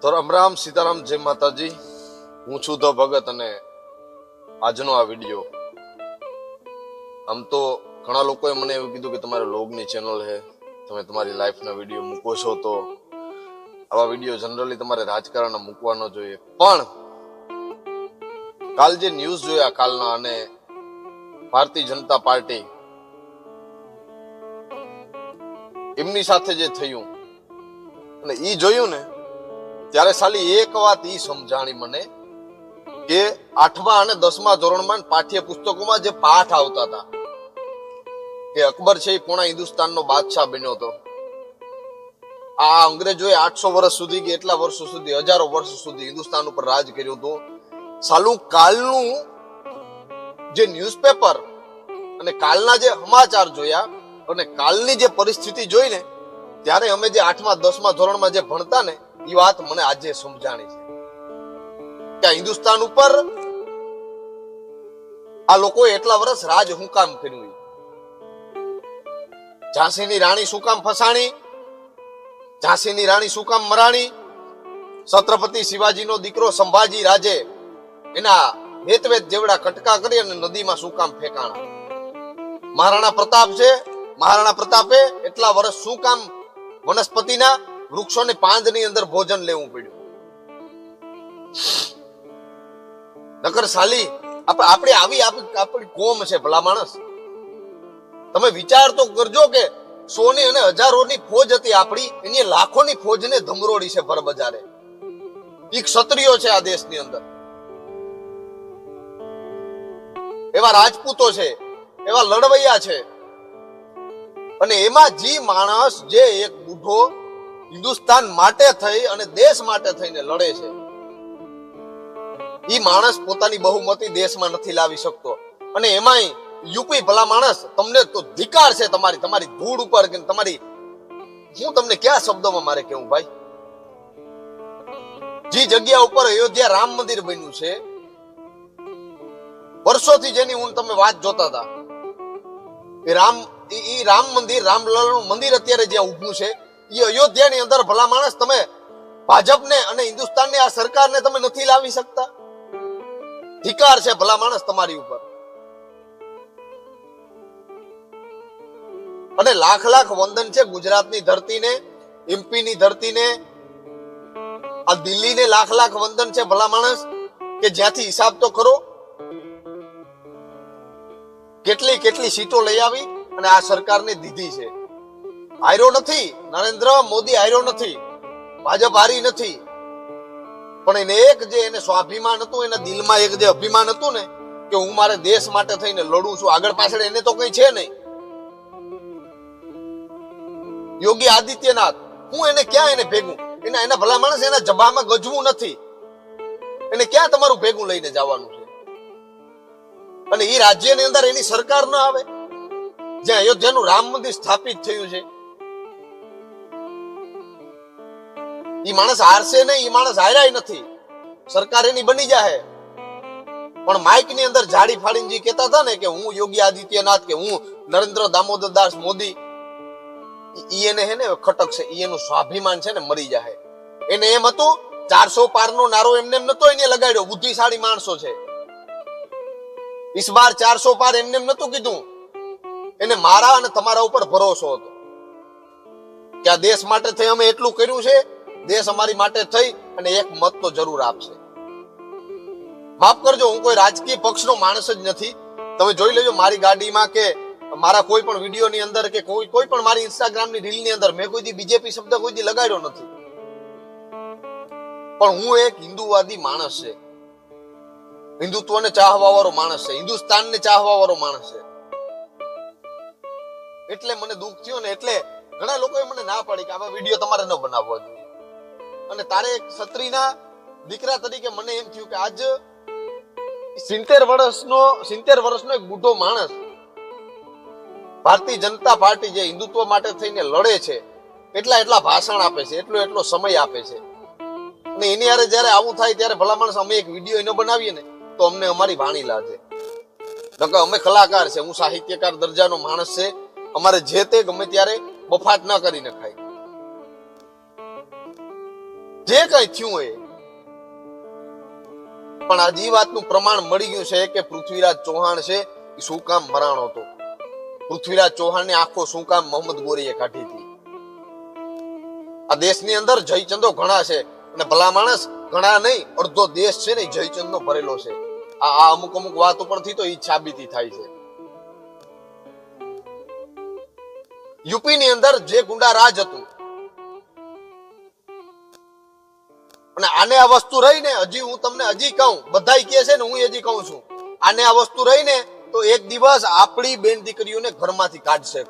તો રામ રામ સીતારામ જય માતાજી. હું છું ધ ભગત અને આજનો આ વિડીયો આમ તો ઘણા લોકોએ મને એવું કીધું કે તમારે લોગની ચેનલ છે, તમે તમારી લાઈફના વિડીયો મૂકો છો, તો આવા વિડીયો જનરલી તમારે રાજકારણ મૂકવા ન જોઈએ. પણ કાલ જે ન્યૂઝ જોયા કાલના અને ભારતીય જનતા પાર્ટી એમની સાથે જે થયું અને ઈ જોયું ને ત્યારે સાલી એક વાત ઈ સમજાણી મને કે 8મા અને 10મા ધોરણમાં પાઠ્ય પુસ્તકોમાં જે પાઠ આવતા હતા કે અકબર છે એ પૂર્ણ હિન્દુસ્તાનનો બાદશાહ બન્યો હતો. આ અંગ્રેજોએ 800 વર્ષ સુધી કે એટલા વર્ષો સુધી, હજારો વર્ષ સુધી હિન્દુસ્તાન ઉપર રાજ કર્યું હતું. સાલું કાલનું જે ન્યૂઝપેપર અને કાલના જે સમાચાર જોયા અને કાલની જે પરિસ્થિતિ જોઈને ત્યારે અમે જે 8મા 10મા ધોરણમાં જે ભણતા ને એ વાત મને આજે સમજાણી છે કે હિન્દુસ્તાન ઉપર આ લોકોએ એટલા વર્ષ રાજ હું કામ કર્યું. ઝાંસીની રાણી શું કામ ફસાણી, ઝાંસીની રાણી શું કામ મરાણી, છત્રપતિ શિવાજીનો દીકરો સંભાજી રાજે એના વેતવેત જેવડા કટકા કરી અને નદીમાં શું કામ ફેંકાણા. મહારાણા પ્રતાપ છે, મહારાણા પ્રતાપે એટલા વર્ષ શું કામ વનસ્પતિના વૃક્ષોની પાંદની અંદર ભોજન લેવું પડ્યું. નકર સાલી આપણે આવી આપણી કોમ છે ભલા માણસ. તમે વિચાર તો કરજો કે 100ની અને હજારોની ફોજ હતી આપણી, એની લાખોની ફોજને ધમરોડી છે ભર બજારે. એક ક્ષત્રિયો છે આ દેશની અંદર, એવા રાજપૂતો છે, એવા લડવૈયા છે, અને એમાં જે માણસ જે એક બુઢો હિન્દુસ્તાન માટે થઈ અને દેશ માટે થઈને લડે છે, ઈ માણસ પોતાની બહુમતી દેશમાં નથી લાવી શકતો. અને એમાંય યુપી ભલા માણસ, તમને તો ધિકાર છે તમારી ધૂળ ઉપર કે તમારી, હું તમને કયા શબ્દોમાં મારે કેવું ભાઈ. જે જગ્યા ઉપર અયોધ્યા રામ મંદિર બન્યું છે, વર્ષોથી જેની હું તમે વાત જોતા હતા, એ રામ મંદિર, રામલલ્લાનું મંદિર અત્યારે જ્યાં ઊભું છે એ અયોધ્યાની અંદર ભલા માણસ તમે ભાજપને અને હિન્દુસ્તાનની આ સરકારને તમે નથી લાવી શકતા. ધિકાર છે ભલા માણસ તમારી ઉપર. અને લાખ લાખ વંદન છે ગુજરાતની ધરતીને, એમપીની ધરતીને, આ દિલ્હીને લાખ લાખ વંદન છે ભલા માણસ કે જ્યાંથી હિસાબ તો કરો કેટલી કેટલી સીટો લઈ આવી અને આ સરકારને દીધી છે. હાર્યો નથી નરેન્દ્ર મોદી, હાર્યો નથી, ભાજપ હારી નથી, પણ એને એક જે એને સ્વાભિમાન હતું, એના દિલમાં એક જે અભિમાન હતું ને કે હું મારે દેશ માટે થઈને લડું છું, આગળ પાછળ એને તો કઈ છે નહીં. યોગી આદિત્યનાથ, હું એને ક્યાં એને ભેગું, એના ભલા માણસ એના જબામાં ગજવું નથી, એને ક્યાં તમારું ભેગું લઈને જવાનું છે. અને એ રાજ્યની અંદર એની સરકાર ન આવે જ્યાં અયોધ્યાનું રામ મંદિર સ્થાપિત થયું છે. ઈ માણસ હારશે નહીં, ઈ માણસ હાર્યા નથી, સરકાર એની બની જાય. પણ માઇક ની અંદર જાડી ફાડીને જે કહેતા હતા ને કે હું યોગી આદિત્યનાથ કે હું નરેન્દ્ર દામોદર દાસ મોદી, ઈ એને હે ને ખટક છે, ઈ એનું સ્વાભિમાન છે ને મરી જાય. એને એમ હતું 400 પાર નો નારો એમને એમ નતો એને લગાડ્યો, બુદ્ધિશાળી માણસો છે. ઇસ બાર 400 પાર એમને એમ નતું કીધું, એને મારા અને તમારા ઉપર ભરોસો હતો કે આ દેશ માટે થઈ અમે એટલું કર્યું છે, દેશ અમારી માટે થઈ અને એક મત તો જરૂર આપશે. માફ કરજો, હું કોઈ રાજકીય પક્ષનો માણસ જ નથી. તમે જોઈ લેજો મારી ગાડીમાં કે મારા કોઈ પણ વિડીયો ની અંદર કે કોઈ પણ મારી ઇન્સ્ટાગ્રામ ની રીલ ની અંદર મેં કોઈ દી બીજેપી શબ્દ કોઈ દી લગાડ્યો નથી. પણ હું એક હિન્દુવાદી માણસ છે, હિન્દુત્વને ચાહવા વાળો માણસ છે, હિન્દુસ્તાનને ચાહવા વાળો માણસ છે. એટલે મને દુઃખ થયું ને એટલે ઘણા લોકોએ મને ના પાડી કે આવા વિડીયો તમારે ન બનાવવા જોઈએ. અને તારે એક ક્ષત્રિયના દીકરા તરીકે મને એમ થયું કે આજ 70 વર્ષનો એક બુઢો માણસ ભારતીય જનતા પાર્ટી જે હિન્દુત્વ માટે થઈને લડે છે, એટલા ભાષણ આપે છે, એટલો સમય આપે છે, અને એની હારે જયારે આવું થાય ત્યારે ભલા માણસ અમે એક વિડીયો એનો બનાવીએ ને તો અમને અમારી વાણી લાગે. નકર અમે કલાકાર છે, હું સાહિત્યકાર દરજાનો માણસ છે, અમારે જે તે ગમે ત્યારે બફાટ ન કરી નખાય. જે કઈ થયું હોય, પણ આજે એ વાતનું પ્રમાણ મળી ગયું છે કે પૃથ્વીરાજ ચૌહાણ છે એ શું કામ મરાણો હતો. પૃથ્વીરાજ ચૌહાણની આંખો શું કામ મોહમ્મદ ગોરીએ કાઢી હતી. આ દેશની અંદર જયચંદો ઘણા છે અને ભલા માણસ ઘણા નહીં, અડધો દેશ છે ને જયચંદનો ભરેલો છે. આ અમુક અમુક વાત ઉપરથી તો એ સાબિતી થાય છે. યુપી ની અંદર જે ગુંડા રાજ હતું અને આને આ વસ્તુ રહી ને, હજી હું તમને હજી કહું, બધા કહે છે ને હું હજી કહું છું, આને આ વસ્તુ રહી ને તો એક દિવસ આપણી બેન દીકરીઓને ઘરમાંથી કાઢશે.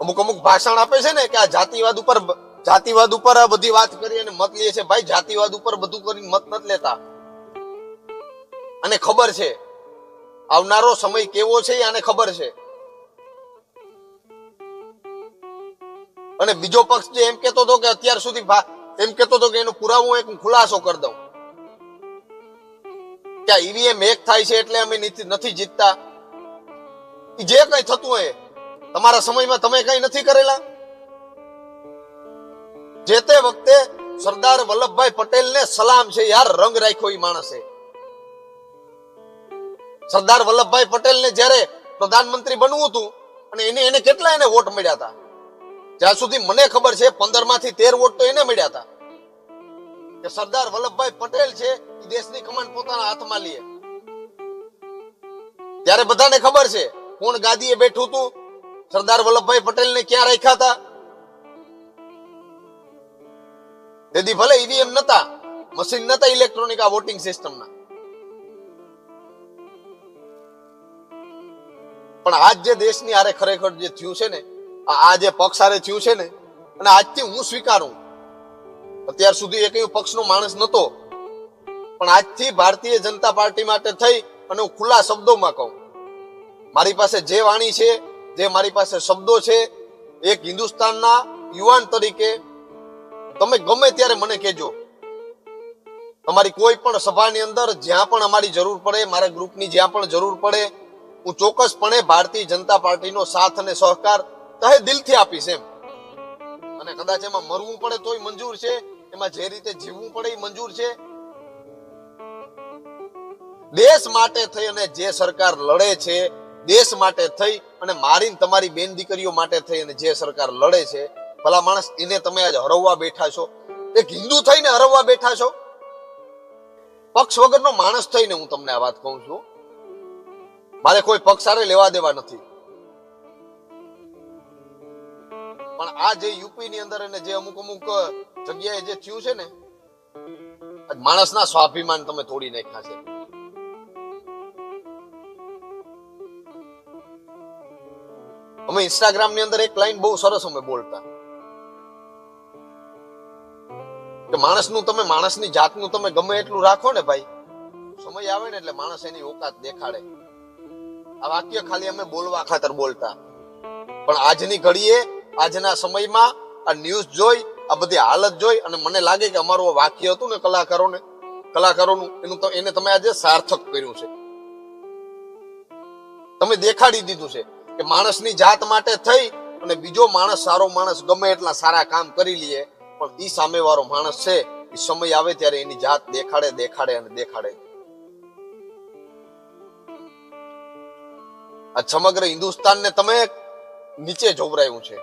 અમુક અમુક ભાષણ આપે છે ને કે આ જાતિવાદ ઉપર બધી વાત કરી અને મત લે છે. ભાઈ જાતિવાદ ઉપર બધું કરીને મત નથી લેતા. અને ખબર છે આવનારો સમય કેવો છે, આને ખબર છે. અને બીજો પક્ષ જે એમ કેતો હતો કે અત્યાર સુધી એમ કેતો હતો કે એનો પુરાવો એક ખુલાસો કરી દઉં કે ઈવીએમ હેક થાય છે એટલે અમે નથી જીતતા. જે કઈ થતું હોય તમારા સમયમાં તમે કઈ નથી કરેલા. જે તે વખતે સરદાર વલ્લભભાઈ પટેલને સલામ છે યાર, રંગ રાખ્યો એ માણસે. સરદાર વલ્લભભાઈ પટેલને જ્યારે પ્રધાનમંત્રી બનવું હતું અને એને કેટલા એને વોટ મળ્યા હતા, જ્યાં સુધી મને ખબર છે 15 માંથી 13 વોટ તો એને મળ્યા હતા. કે સરદાર વલ્લભભાઈ પટેલ છે એ દેશની કમાન્ડ પોતાના હાથમાં લે. ત્યારે બધાને ખબર છે કોણ ગાદીએ બેઠું હતું, સરદાર વલ્લભભાઈ પટેલને ક્યાં રાખ્યા હતા. તેથી ભલે ઈવીએમ નતા, મશીન નતા ઇલેક્ટ્રોનિક આ વોટિંગ સિસ્ટમના, પણ આજ જે દેશની આરે ખરેખર જે થયું છે ને, આ જે પક્ષ આરે થયું છે ને, અને આજથી હું સ્વીકારું, અત્યાર સુધી એક પક્ષનો માણસ નતો, પણ આજથી ભારતીય જનતા પાર્ટી માટે થઈ અને હું ખુલ્લા શબ્દોમાં કહું, મારી પાસે જે વાણી છે, જે મારી પાસે શબ્દો છે, એક હિન્દુસ્તાનના યુવાન તરીકે તમે ગમે ત્યારે મને કહેજો. તમારી કોઈ પણ સભાની અંદર જ્યાં પણ અમારી જરૂર પડે, મારા ગ્રુપની જ્યાં પણ જરૂર પડે, હું ચોક્કસપણે ભારતીય જનતા પાર્ટીનો સાથ અને સહકાર તહે દિલથી આપીશ એમ. અને કદાચ એમાં મરવું પડે તોય મંજૂર છે, એમાં જે રીતે જીવવું પડે એ મંજૂર છે. દેશ માટે થઈ અને જે સરકાર લડે છે, દેશ માટે થઈ અને મારી તમારી બેન દીકરીઓ માટે થઈ અને જે સરકાર લડે છે, ભલા માણસ એને તમે આજ હરવવા બેઠા છો. એક હિન્દુ થઈને હરવવા બેઠા છો. પક્ષ વગરનો માણસ થઈને હું તમને આ વાત કહું છું. મારે કોઈ પક્ષ સારે લેવા દેવા નથી, પણ આ જે યુપી ની અંદર અને જે અમુક જગ્યાએ જે થયું છે ને, માણસના સ્વાભિમાન તમે તોડી નાખ્યા છે. અમે ઇન્સ્ટાગ્રામ ની અંદર એક લાઈન બહુ સરસ અમે બોલતા કે માણસની જાતનું તમે ગમે એટલું રાખો ને ભાઈ, સમય આવે ને એટલે માણસ એની ઓકાત દેખાડે. આ વાક્ય ખાલી અમે બોલવા ખાતર બોલતા, પણ આજની ઘડીએ, આજના સમયમાં આ ન્યૂઝ જોઈ, આ બધી હાલત જોઈ અને મને લાગે કે અમારું વાક્ય હતું ને કલાકારોનું, એને તમે આજે સાર્થક કર્યું છે. તમે દેખાડી દીધું છે કે માણસની જાત માટે થઈ અને બીજો માણસ, સારો માણસ ગમે એટલા સારા કામ કરી લઈએ, પણ ઈ સામે વાળો માણસ છે એ સમય આવે ત્યારે એની જાત દેખાડે. આ સમગ્ર હિન્દુસ્તાનને તમે નીચે જોવરાયું છે.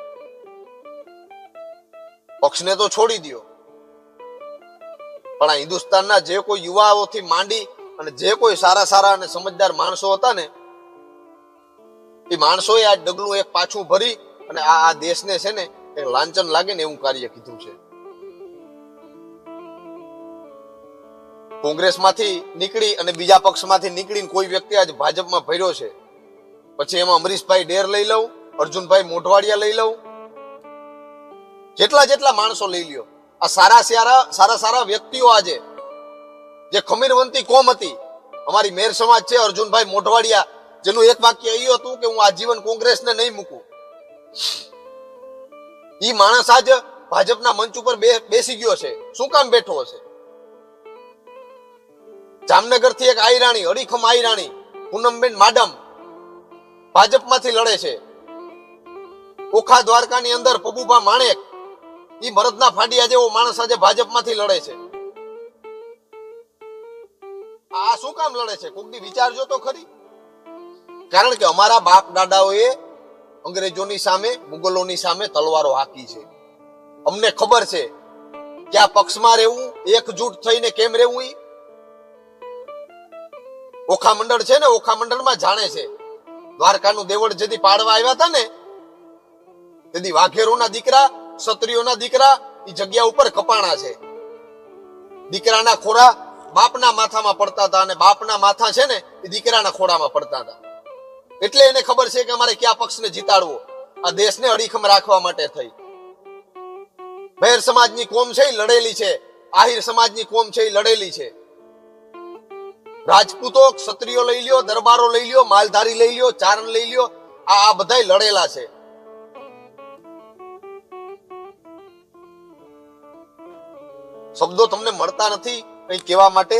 પક્ષને તો છોડી દો, પણ આ હિન્દુસ્તાનના જે કોઈ યુવાઓથી માંડી અને જે કોઈ સારા અને સમજદાર માણસો હતા ને, એ માણસોએ આ ડગલું એક પાછું ભરી અને આ દેશને છે ને એક લાંછન લાગે ને એવું કાર્ય કીધું છે. કોંગ્રેસમાંથી નીકળી અને બીજા પક્ષમાંથી નીકળીને કોઈ વ્યક્તિ આજ ભાજપમાં ભર્યો છે, પછી એમાં અમરીશભાઈ ડેર લઈ લઉં, અર્જુનભાઈ મોઢવાડિયા લઈ લઉં, જેટલા માણસો લઈ લ્યો, આ સારા વ્યક્તિઓ આજે જે ખમીરવંતી કોમ હતી, અમારી મેર સમાજ છે, અર્જુનભાઈ મોઢવાડિયા, જેનું એક વાક્ય એ હતું કે હું આજીવન કોંગ્રેસને નહીં મૂકું. ઈ માણસ આજ ભાજપના મંચ ઉપર બેસી ગયો છે. શું કામ બેઠો હશે? જામનગર થી એક આયરાણી, અડીખમ આયરાણી પૂનમબેન માડમ ભાજપમાંથી લડે છે. ઓખા દ્વારકાની અંદર પબુભા માણેક ઈ મરદના ફાડિયા જેવો માણસ આજે ભાજપમાંથી લડે છે. આ શું કામ લડે છે? કોકની વિચારજો તો ખરી. કારણ કે અમારા બાપ દાદાઓએ અંગ્રેજોની સામે, મુગલોની સામે તલવારો હાકી છે. અમને ખબર છે કે આ પક્ષમાં રહેવું, એકજૂટ થઈને કેમ રહેવું. ઈ ઓખા મંડળ છે ને, ઓખા મંડળમાં જાણે છે. દ્વારકાનું દેવળ જેથી પાડવા આવ્યા હતા ને, તેથી વાઘેરોના દીકરા, ક્ષત્રિયોના દીકરા એ જગ્યા ઉપર કપાણા છે. દીકરાના ખોરા બાપના માથામાં પડતા હતા અને બાપના માથા છે ને એ દીકરાના ખોરામાં પડતા હતા. એટલે એને ખબર છે કે અમારે કયા પક્ષને જીતાડવો. આ દેશને અડીખમ રાખવા માટે થઈ. ભેર સમાજની કોમ છે એ લડેલી છે, આહિર સમાજની કોમ છે એ લડેલી છે. રાજપૂતો, ક્ષત્રિયો લઈ લ્યો, દરબારો લઈ લ્યો, માલધારી લઈ લ્યો, ચારણ લઈ લ્યો, આ બધાય લડેલા છે. શબ્દો તમને મળતા નથી કઈ કહેવા માટે.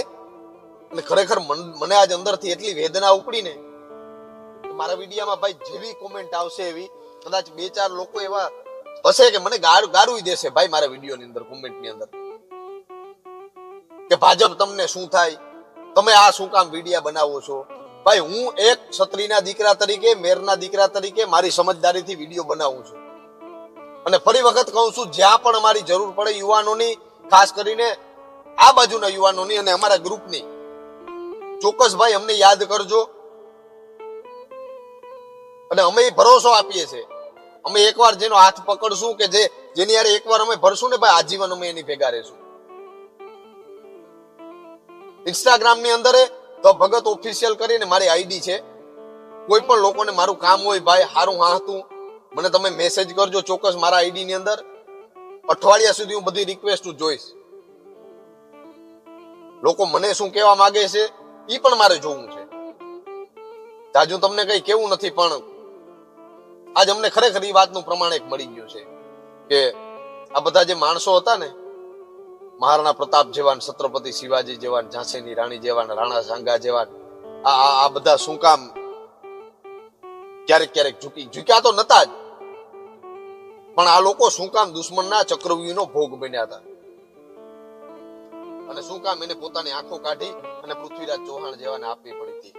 અને ખરેખર મને આજ અંદરથી એટલી વેદના ઉપડી ને, મારા વિડીયામાં ભાઈ જેવી કોમેન્ટ આવશે એવી, કદાચ 2-4 લોકો એવા હશે કે મને ગારું દેશે ભાઈ મારા વિડીયોની અંદર, કોમેન્ટની અંદર, કે ભાજપ તમને શું થાય, તમે આ શું કામ વિડીયા બનાવો છો. ભાઈ હું એક ક્ષત્રિયના દીકરા તરીકે, મેરના દીકરા તરીકે મારી સમજદારીથી વિડીયો બનાવું છું. અને ફરી વખત કહું છું, જ્યાં પણ અમારી જરૂર પડે યુવાનોની, ખાસ કરીને આ બાજુના યુવાનોની અને અમારા ગ્રુપની, ચોક્કસ ભાઈ અમને યાદ કરજો. અને અમે ભરોસો આપીએ છીએ, અમે એકવાર જેનો હાથ પકડશું કે જેની યાર એકવાર અમે ભરશું ને ભાઈ, આજીવન અમે એની ભેગા રહેશું. ઇન્સ્ટાગ્રામ ની અંદર તો ભગત ઓફિશિયલ કરીને મારી આઈડી છે. કોઈ પણ લોકોને મારું કામ હોય ભાઈ, હારું હાતું મને તમે મેસેજ કરજો ચોક્કસ મારા આઈડી ની અંદર. અઠવાડિયા સુધી હું બધી રિક્વેસ્ટ જોઈશ. લોકો મને શું કહેવા માંગે છે એ પણ મારે જોવું છે. તાજુ તમને કઈ કેવું નથી, પણ આજ અમને ખરેખર એ વાતનું પ્રમાણ એક મળી ગયું છે કે આ બધા જે માણસો હતા ને, મહારાણા પ્રતાપ જેવાન, છત્રપતિ શિવાજી જેવાન, ઝાંસીની રાણી જેવાન, રાણા સાંગા જેવાન, આ બધા શું કામ ક્યારેક ક્યારેક ઝૂક્યા તો નતા જ, પણ આ લોકો શું કામ દુશ્મનના ચક્રવ્યૂહનો ભોગ બન્યા હતા. અને શું કામ એને પોતાની આંખો કાઢી અને પૃથ્વીરાજ ચૌહાણ જેવાને આપવી પડી હતી.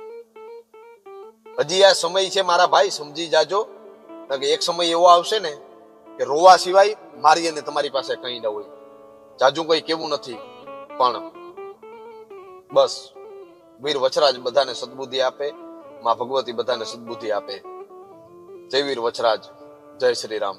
હજી આ સમય છે મારા ભાઈ, સમજી જાજો. એક સમય એવો આવશે ને કે રોવા સિવાય મારી અને તમારી પાસે કઈ ન હોય. જાજુ કઈ કેવું નથી, પણ બસ વીર વચરાજ બધાને સદબુદ્ધિ આપે, માં ભગવતી બધાને સદબુદ્ધિ આપે. જય વીર વચરાજ, જય શ્રી રામ.